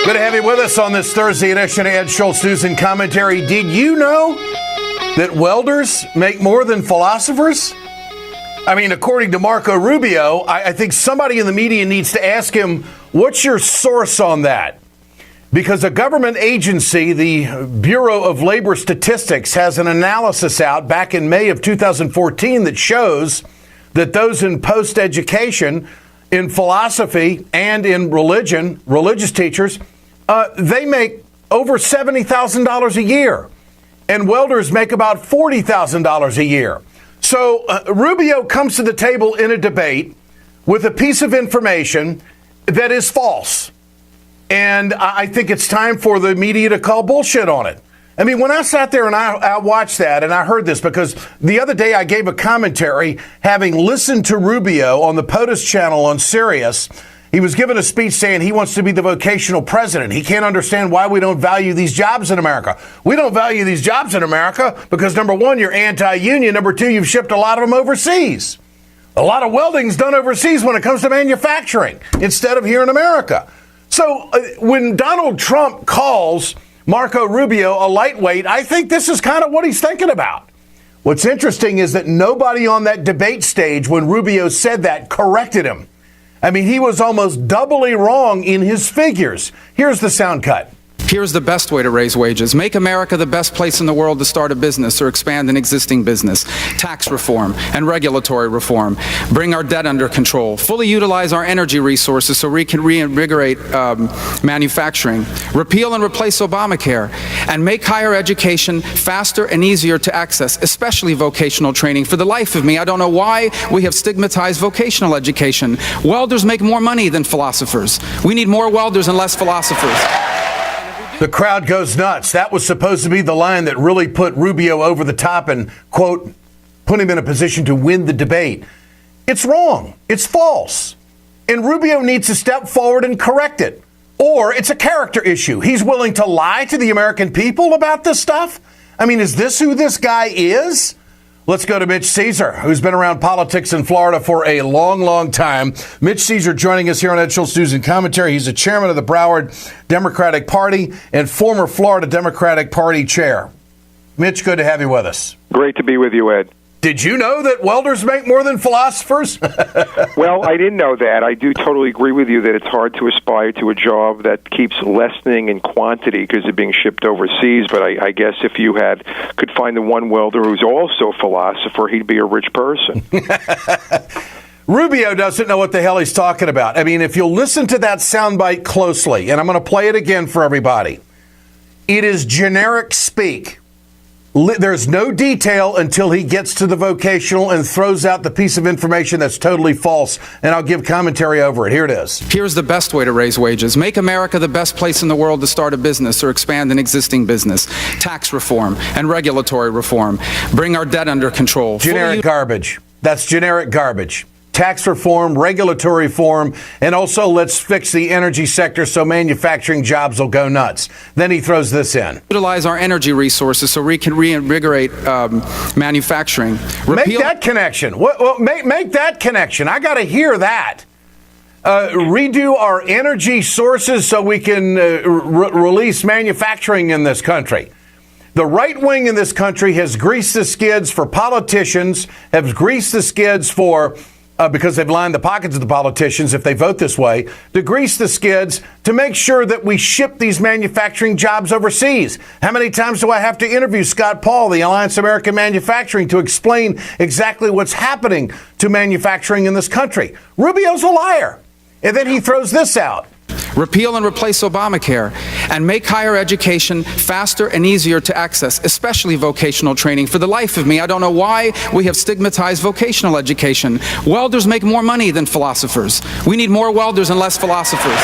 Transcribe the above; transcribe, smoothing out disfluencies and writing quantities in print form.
Good to have you with us on this Thursday edition of Ed Schultz News and Commentary. Did you know that welders make more than philosophers? I mean, according to Marco Rubio, I think somebody in the media needs to ask him, what's your source on that? Because a government agency, the Bureau of Labor Statistics, has an analysis out back in May of 2014 that shows that those in post-education, in philosophy and in religion, religious teachers, they make over $70,000 a year, and welders make about $40,000 a year. So Rubio comes to the table in a debate with a piece of information that is false, and I think it's time for the media to call bullshit on it. I mean, when I sat there and I watched that and I heard this, because the other day I gave a commentary having listened to Rubio on the POTUS channel on Sirius. He was given a speech saying he wants to be the vocational president. He can't understand why we don't value these jobs in America. We don't value these jobs in America because, number one, you're anti-union. Number two, you've shipped a lot of them overseas. A lot of welding's done overseas when it comes to manufacturing instead of here in America. So when Donald Trump calls Marco Rubio a lightweight, I think this is kind of what he's thinking about. What's interesting is that nobody on that debate stage when Rubio said that corrected him. I mean, he was almost doubly wrong in his figures. Here's the sound cut. Here's the best way to raise wages. Make America the best place in the world to start a business or expand an existing business. Tax reform and regulatory reform. Bring our debt under control. Fully utilize our energy resources so we can reinvigorate manufacturing. Repeal and replace Obamacare. And make higher education faster and easier to access, especially vocational training. For the life of me, I don't know why we have stigmatized vocational education. Welders make more money than philosophers. We need more welders and less philosophers. The crowd goes nuts. That was supposed to be the line that really put Rubio over the top and, quote, put him in a position to win the debate. It's wrong. It's false. And Rubio needs to step forward and correct it. Or it's a character issue. He's willing to lie to the American people about this stuff? I mean, is this who this guy is? Let's go to Mitch Caesar, who's been around politics in Florida for a long, long time. Mitch Caesar joining us here on Ed Schultz News and Commentary. He's the chairman of the Broward Democratic Party and former Florida Democratic Party chair. Mitch, good to have you with us. Great to be with you, Ed. Did you know that welders make more than philosophers? Well, I didn't know that. I do totally agree with you that it's hard to aspire to a job that keeps lessening in quantity because they're being shipped overseas. But I guess if you could find the one welder who's also a philosopher, he'd be a rich person. Rubio doesn't know what the hell he's talking about. I mean, if you'll listen to that soundbite closely, and I'm going to play it again for everybody, it is generic speak. There's no detail until he gets to the vocational and throws out the piece of information that's totally false. And I'll give commentary over it. Here it is. Here's the best way to raise wages. Make America the best place in the world to start a business or expand an existing business. Tax reform and regulatory reform. Bring our debt under control. Generic garbage. That's generic garbage. Tax reform, regulatory reform, and also let's fix the energy sector so manufacturing jobs will go nuts. Then he throws this in. Utilize our energy resources so we can reinvigorate manufacturing. Make that connection. Make that connection. I got to hear that. Redo our energy sources so we can release manufacturing in this country. The right wing in this country has greased the skids for politicians, have greased the skids for because they've lined the pockets of the politicians if they vote this way, to grease the skids to make sure that we ship these manufacturing jobs overseas. How many times do I have to interview Scott Paul, the Alliance American Manufacturing, to explain exactly what's happening to manufacturing in this country? Rubio's a liar. And then he throws this out. Repeal and replace Obamacare, and make higher education faster and easier to access, especially vocational training. For the life of me, I don't know why we have stigmatized vocational education. Welders make more money than philosophers. We need more welders and less philosophers.